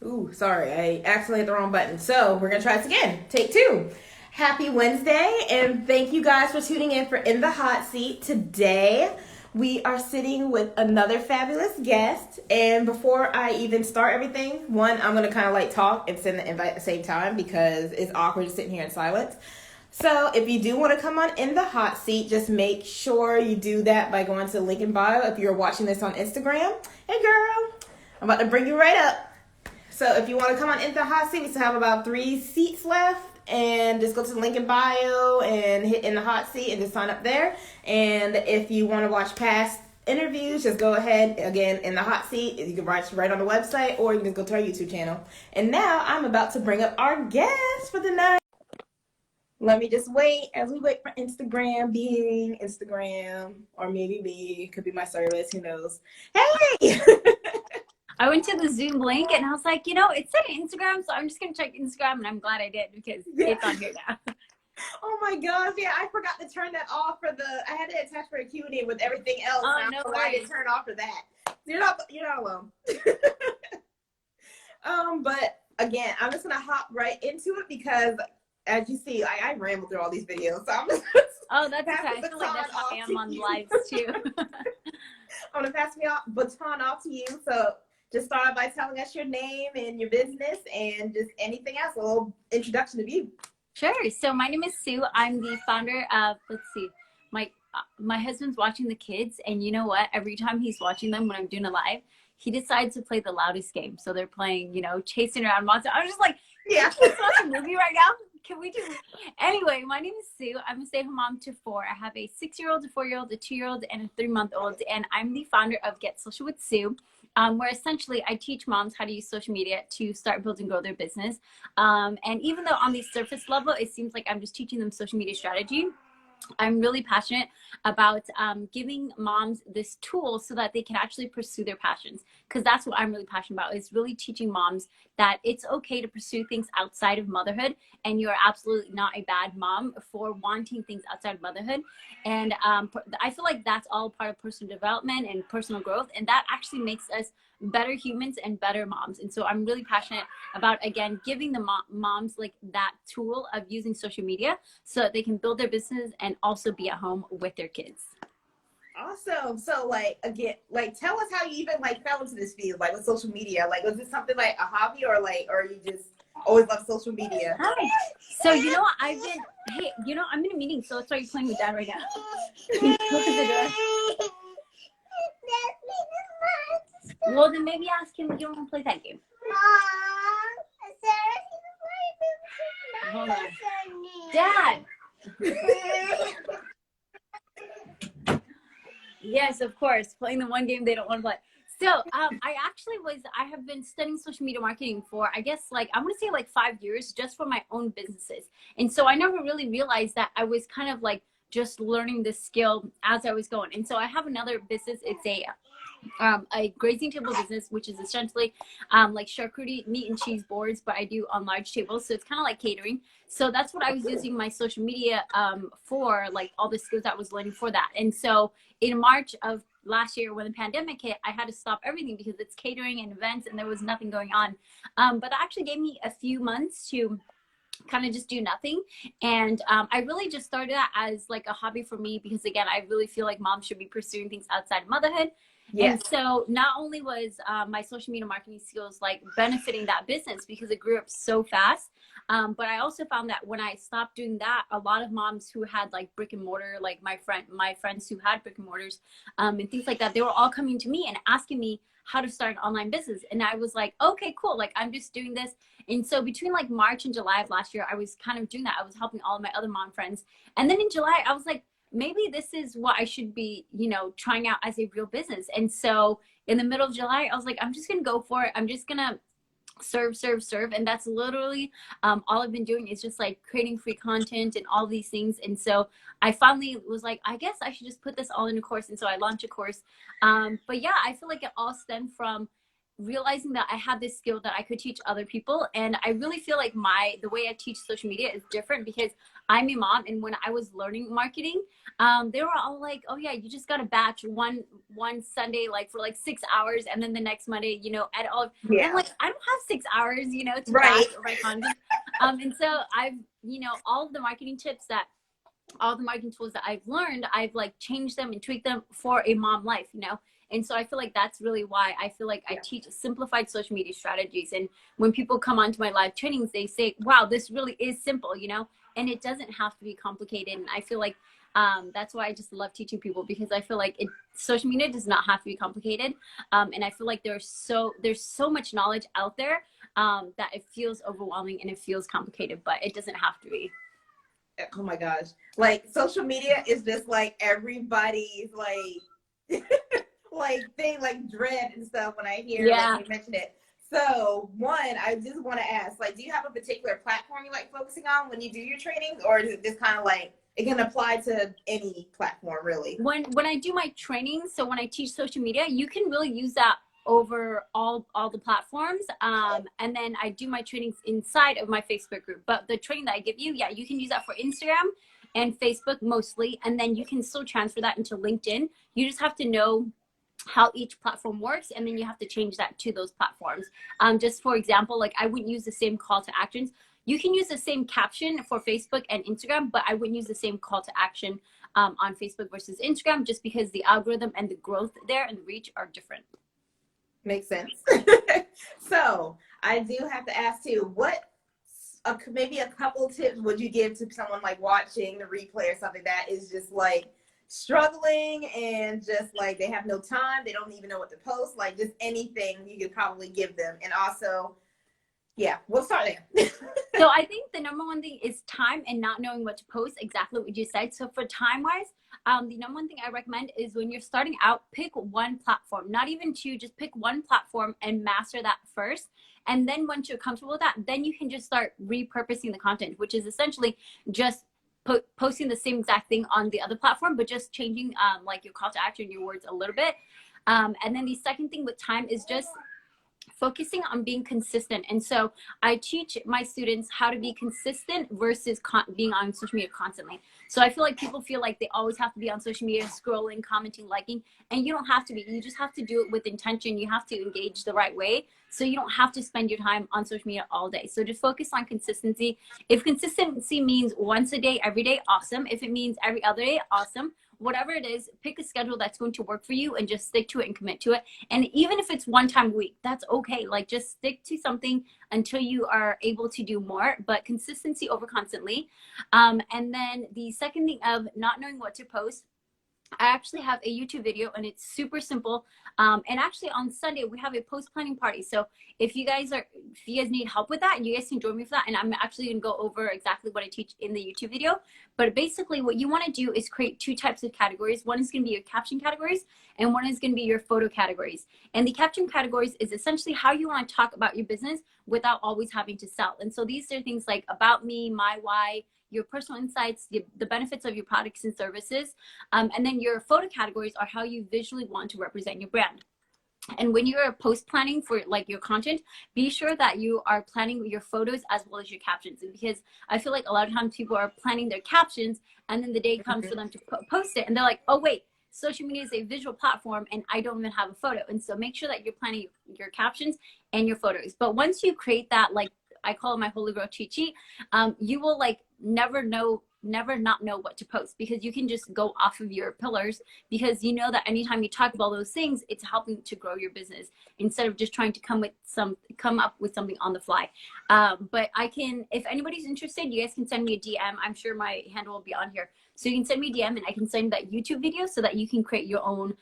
Ooh, sorry, I accidentally hit the wrong button. So we're gonna try this again. Take two. Happy Wednesday, and thank you guys for tuning in for In the Hot Seat. Today, we are sitting with another fabulous guest. And before I even start everything, one, I'm gonna kind of like talk and send the invite at the same time because it's awkward just sitting here in silence. So if you do want to come on In the Hot Seat, just make sure you do that by going to the link in bio if you're watching this on Instagram. Hey girl, I'm about to bring you right up. So if you want to come on In the Hot Seat, we still have about 3 seats left. And just go to the link in bio and hit In the Hot Seat and just sign up there. And if you want to watch past interviews, just go ahead, again, In the Hot Seat. You can watch right on the website, or you can just go to our YouTube channel. And now I'm about to bring up our guest for the night. Let me just wait as we wait for Instagram being Instagram, or maybe me. It could be my service. Who knows? Hey! I went to the Zoom link and I was like, it said Instagram, so I'm just going to check Instagram, and I'm glad I did because it's on here now. Oh my gosh, yeah, I forgot to turn that off I had to attach for a Q&A with everything else. Oh, and no I worries. didn't turn off for that. You're not alone. But again, I'm just gonna hop right into it because as you see, I ramble through all these videos. So I'm just Oh, that's okay. I feel like that's how I am on lives too. I'm gonna pass the baton off to you. So just start by telling us your name and your business and just anything else, a little introduction of you. Sure. So my name is Sue. I'm the founder of, my husband's watching the kids, and you know what? Every time he's watching them when I'm doing a live, he decides to play the loudest game. So they're playing, chasing around monster. I'm just like, Yeah. can we watch a movie right now? Can we do? Anyway, my name is Sue. I'm a stay-at-home mom to 4. I have a 6-year-old, a 4-year-old, a 2-year-old, and a 3-month-old, and I'm the founder of Get Social with Sue, where essentially I teach moms how to use social media to start, build, and grow their business. And even though on the surface level, it seems like I'm just teaching them social media strategy, I'm really passionate about giving moms this tool so that they can actually pursue their passions, because that's what I'm really passionate about, is really teaching moms that it's okay to pursue things outside of motherhood, and you're absolutely not a bad mom for wanting things outside of motherhood. And I feel like that's all part of personal development and personal growth, and that actually makes us better humans and better moms. And so I'm really passionate about, again, giving the moms like that tool of using social media so that they can build their business and also be at home with their kids. Awesome. So again, tell us how you even fell into this field, with social media. Was this something like a hobby, or you just always love social media? Hi. So I'm in a meeting, so let's start playing with Dad right now. Look at the door. Well, then maybe ask him if you want to play that game. Hold on. Dad! Yes, of course. Playing the one game they don't want to play. So I have been studying social media marketing for, I guess, I'm going to say 5 years, just for my own businesses. And so I never really realized that I was kind of just learning this skill as I was going. And so I have another business. It's a grazing table business, which is essentially like charcuterie, meat and cheese boards, but I do on large tables. So it's kind of like catering. So that's what I was using my social media for, all the skills that I was learning for that. And so in March of last year, when the pandemic hit, I had to stop everything because it's catering and events and there was nothing going on. But that actually gave me a few months to kind of just do nothing. And I really just started that as a hobby for me, because again, I really feel like moms should be pursuing things outside of motherhood. Yes. And so not only was my social media marketing skills benefiting that business because it grew up so fast, but I also found that when I stopped doing that, a lot of moms who had brick and mortar, my friends who had brick and mortars and things like that, they were all coming to me and asking me how to start an online business. And I was like, okay, cool. I'm just doing this. And so between March and July of last year, I was kind of doing that. I was helping all of my other mom friends. And then in July, I was like, maybe this is what I should be, trying out as a real business. And so in the middle of July, I was like, I'm just going to go for it. I'm just going to serve. And that's literally all I've been doing, is just creating free content and all these things. And so I finally was like, I guess I should just put this all in a course. And so I launched a course. But yeah, I feel like it all stemmed from realizing that I had this skill that I could teach other people. And I really feel like the way I teach social media is different because I'm a mom. And when I was learning marketing, they were all like, oh yeah, you just got to batch one Sunday, like for like 6 hours. And then the next Monday, you know, edit all. Yeah. And I'm like, I don't have 6 hours, you know, to Right. batch my content. And so I've, you know, all of the marketing tips all the marketing tools that I've learned, I've like changed them and tweaked them for a mom life, you know? And so I feel like that's really why I feel like I teach simplified social media strategies. And when people come onto my live trainings, they say, wow, this really is simple, you know? And it doesn't have to be complicated. And I feel like that's why I just love teaching people, because I feel like social media does not have to be complicated. And I feel like there's so much knowledge out there that it feels overwhelming and it feels complicated, but it doesn't have to be. Oh my gosh. Like social media is just like everybody's like like thing, like dread and stuff when I hear like, you mention it. So one, I just want to ask, like, do you have a particular platform you like focusing on when you do your trainings, or is it just kind of like it can apply to any platform really? When I do my training, so when I teach social media, you can really use that over all the platforms. And then I do my trainings inside of my Facebook group. But the training that I give you, yeah, you can use that for Instagram and Facebook mostly. And then you can still transfer that into LinkedIn. You just have to know how each platform works, and then you have to change that to those platforms. Just for example, like I wouldn't use the same call to actions. You can use the same caption for Facebook and Instagram, but I wouldn't use the same call to action on Facebook versus Instagram, just because the algorithm and the growth there and the reach are different. Makes sense. So I do have to ask too, what maybe a couple tips would you give to someone like watching the replay or something that is just like struggling and just like they have no time, they don't even know what to post, like just anything you could probably give them? And also, yeah, we'll start there. So I think the number one thing is time and not knowing what to post, exactly what you said. So for time wise, the number one thing I recommend is when you're starting out, pick one platform, not even two, just pick one platform and master that first. And then once you're comfortable with that, then you can just start repurposing the content, which is essentially just posting the same exact thing on the other platform, but just changing like your call to action, your words a little bit. And then the second thing with time is just focusing on being consistent. And so I teach my students how to be consistent versus being on social media constantly. So I feel like people feel like they always have to be on social media, scrolling, commenting, liking, and you don't have to be. You just have to do it with intention. You have to engage the right way. So you don't have to spend your time on social media all day. So just focus on consistency. If consistency means once a day, every day, awesome. If it means every other day, awesome. Whatever it is, pick a schedule that's going to work for you and just stick to it and commit to it. And even if it's one time a week, that's okay. Like just stick to something until you are able to do more, but consistency over constantly. And then the second thing of not knowing what to post, I actually have a YouTube video and it's super simple. And actually on Sunday, we have a post planning party. So if you guys need help with that, you guys can join me for that. And I'm actually gonna go over exactly what I teach in the YouTube video. But basically what you wanna do is create two types of categories. One is gonna be your caption categories and one is gonna be your photo categories. And the caption categories is essentially how you wanna talk about your business without always having to sell. And so these are things like about me, my why, your personal insights, the benefits of your products and services. And then your photo categories are how you visually want to represent your brand. And when you're post planning for like your content, be sure that you are planning your photos as well as your captions. And because I feel like a lot of times people are planning their captions and then the day comes for them to post it and they're like, oh wait, social media is a visual platform and I don't even have a photo. And so make sure that you're planning your captions and your photos. But once you create that, like I call it my holy grail cheat sheet, you will like never not know what to post, because you can just go off of your pillars, because you know that anytime you talk about those things, it's helping to grow your business instead of just trying to come up with something on the fly. But I can, if anybody's interested, you guys can send me a DM. I'm sure my handle will be on here. So you can send me a DM and I can send that YouTube video so that you can create your own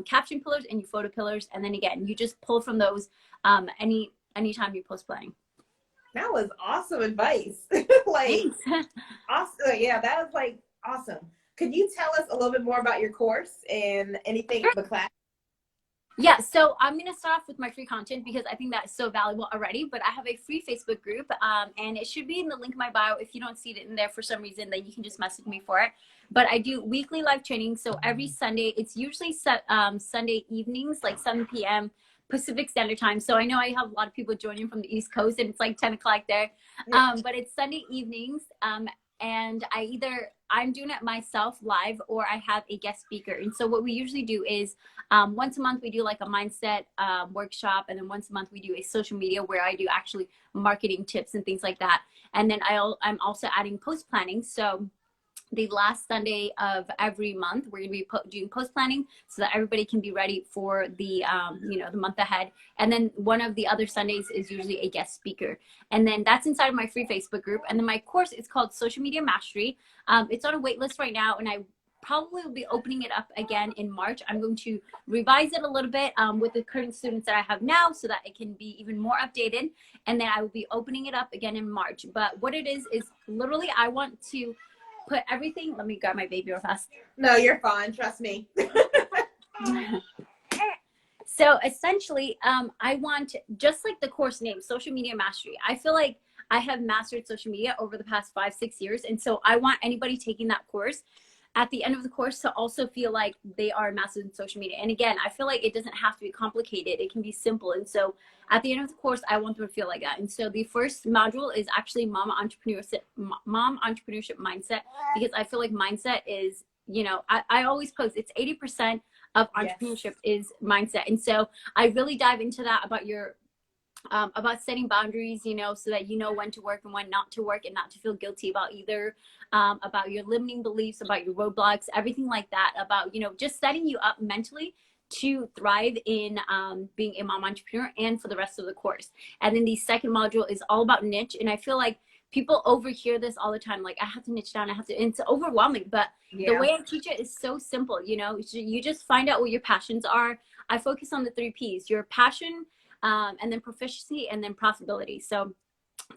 caption pillars and your photo pillars. And then again, you just pull from those anytime you post planning. That was awesome advice. Like, awesome. Yeah, that was like awesome. Could you tell us a little bit more about your course and anything in the class? Yeah, so I'm going to start off with my free content because I think that is so valuable already, but I have a free Facebook group and it should be in the link in my bio. If you don't see it in there for some reason, then you can just message me for it. But I do weekly live training. So every Sunday, it's usually Sunday evenings, like 7 p.m. Pacific Standard Time. So I know I have a lot of people joining from the East Coast, and it's like 10 o'clock there. But it's Sunday evenings. And I'm doing it myself live, or I have a guest speaker. And so what we usually do is once a month we do like a mindset workshop, and then once a month we do a social media where I do actually marketing tips and things like that. And then I'm also adding post planning. So the last Sunday of every month, we're going to be doing post planning so that everybody can be ready for the, the month ahead. And then one of the other Sundays is usually a guest speaker. And then that's inside of my free Facebook group. And then my course is called Social Media Mastery. It's on a wait list right now, and I probably will be opening it up again in March. I'm going to revise it a little bit with the current students that I have now so that it can be even more updated. And then I will be opening it up again in March. But what it is literally I want to put everything. Let me grab my baby real fast. No, you're fine. Trust me. So essentially, I want, just like the course name, Social Media Mastery. I feel like I have mastered social media over the past 5-6 years. And so I want anybody taking that course at the end of the course to also feel like they are mastered in social media. And again, I feel like it doesn't have to be complicated. It can be simple. And so at the end of the course, I want them to feel like that. And so the first module is actually mom entrepreneurship mindset, because I feel like mindset is, I always post, it's 80% of entrepreneurship is mindset. And so I really dive into that about setting boundaries, so that you know when to work and when not to work, and not to feel guilty about either, about your limiting beliefs, about your roadblocks, everything like that, about, just setting you up mentally to thrive in being a mom entrepreneur and for the rest of the course. And then the second module is all about niche. And I feel like people overhear this all the time. Like, I have to niche down. And it's overwhelming, but the way I teach it is so simple. You just find out what your passions are. I focus on the 3 P's, your passion, and then proficiency, and then profitability. So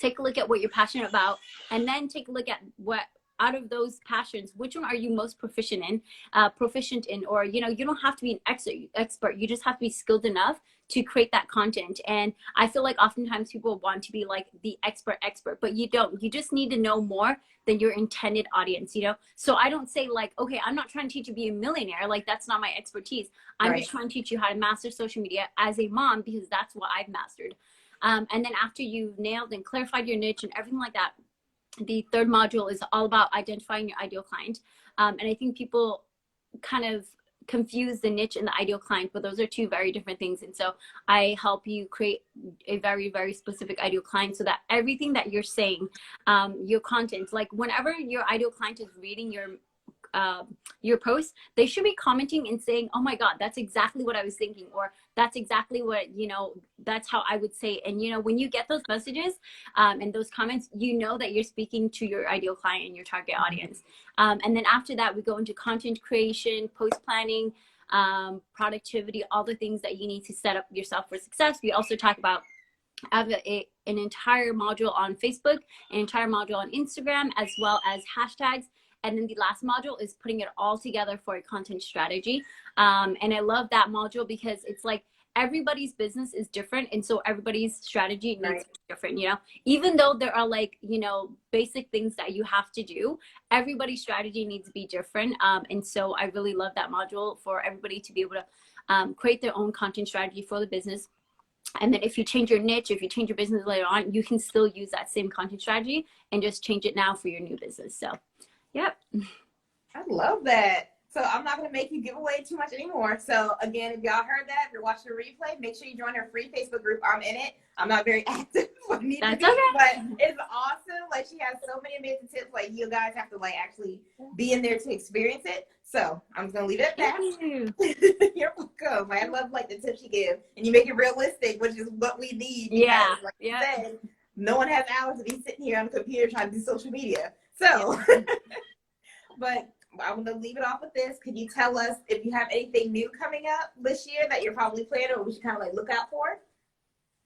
take a look at what you're passionate about, and then take a look at what out of those passions, which one are you most proficient in, or, you don't have to be an expert. You just have to be skilled enough to create that content. And I feel like oftentimes people want to be like the expert, but you don't. You just need to know more than your intended audience, So I don't say like, okay, I'm not trying to teach you to be a millionaire. Like, that's not my expertise. I'm just trying to teach you how to master social media as a mom, because that's what I've mastered. And then after you've nailed and clarified your niche and everything like that, the third module is all about identifying your ideal client. And I think people kind of confuse the niche and the ideal client, but those are 2 very different things. And so I help you create a very, very specific ideal client, so that everything that you're saying, your content, like whenever your ideal client is reading your post, they should be commenting and saying, oh my God, that's exactly what I was thinking, or that's exactly what, that's how I would say it. And, when you get those messages and those comments, that you're speaking to your ideal client and your target audience. And then after that, we go into content creation, post planning, productivity, all the things that you need to set up yourself for success. We also talk about, I have an entire module on Facebook, an entire module on Instagram, as well as hashtags. And then the last module is putting it all together for a content strategy. And I love that module because it's like everybody's business is different. And so everybody's strategy needs to be different, even though there are like, basic things that you have to do, everybody's strategy needs to be different. And so I really love that module for everybody to be able to create their own content strategy for the business. And then if you change your niche, if you change your business later on, you can still use that same content strategy and just change it now for your new business. So yep. I love that. So I'm not going to make you give away too much anymore. So again, if y'all heard that, if you're watching the replay, make sure you join her free Facebook group. I'm in it. I'm not very active. But it's awesome. Like, she has so many amazing tips. Like, you guys have to like actually be in there to experience it. So I'm just going to leave it at that. You're welcome. I love like the tips you give, and you make it realistic, which is what we need. Yeah. Like you said, no one has hours to be sitting here on the computer trying to do social media. So, but I'm going to leave it off with this. Could you tell us if you have anything new coming up this year that you're probably planning, or we should kind of like look out for?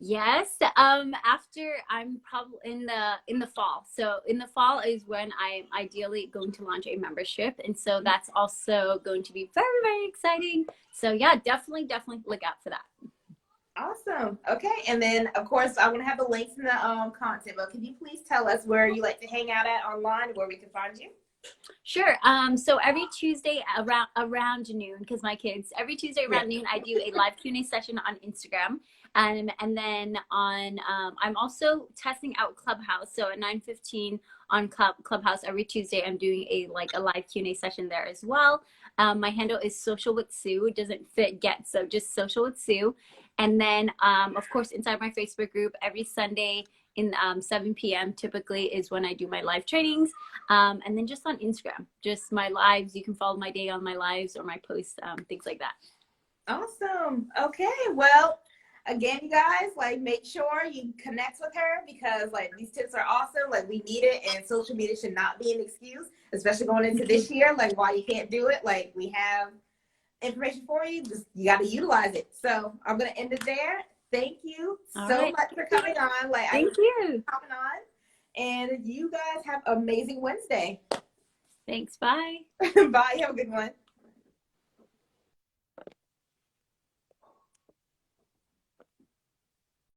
Yes. After, I'm probably in the fall. So in the fall is when I'm ideally going to launch a membership. And so that's also going to be very, very exciting. So yeah, definitely look out for that. Awesome. Okay. And then of course I want to have the links in the content, but can you please tell us where you like to hang out at online, where we can find you? Sure. So every Tuesday around noon, because my kids, every Tuesday around noon, I do a live Q&A session on Instagram, and then on I'm also testing out Clubhouse. So at 9:15 on Clubhouse every Tuesday, I'm doing a live Q&A session there as well. My handle is Social with Sue. It doesn't fit get, so just Social with Sue. And then of course inside my Facebook group every Sunday in 7 p.m. typically is when I do my live trainings. And then just on Instagram, just my lives. You can follow my day on my lives or my posts, things like that. Awesome. Okay. Well, again, you guys, like, make sure you connect with her because, like, these tips are awesome. Like, we need it, and social media should not be an excuse, especially going into this year. Like, why you can't do it? Like, we have information for you. Just you got to utilize it. So I'm gonna end it there. Thank you so much for coming on. Like, thank you coming on, and you guys have an amazing Wednesday. Thanks. Bye. Bye. Have a good one.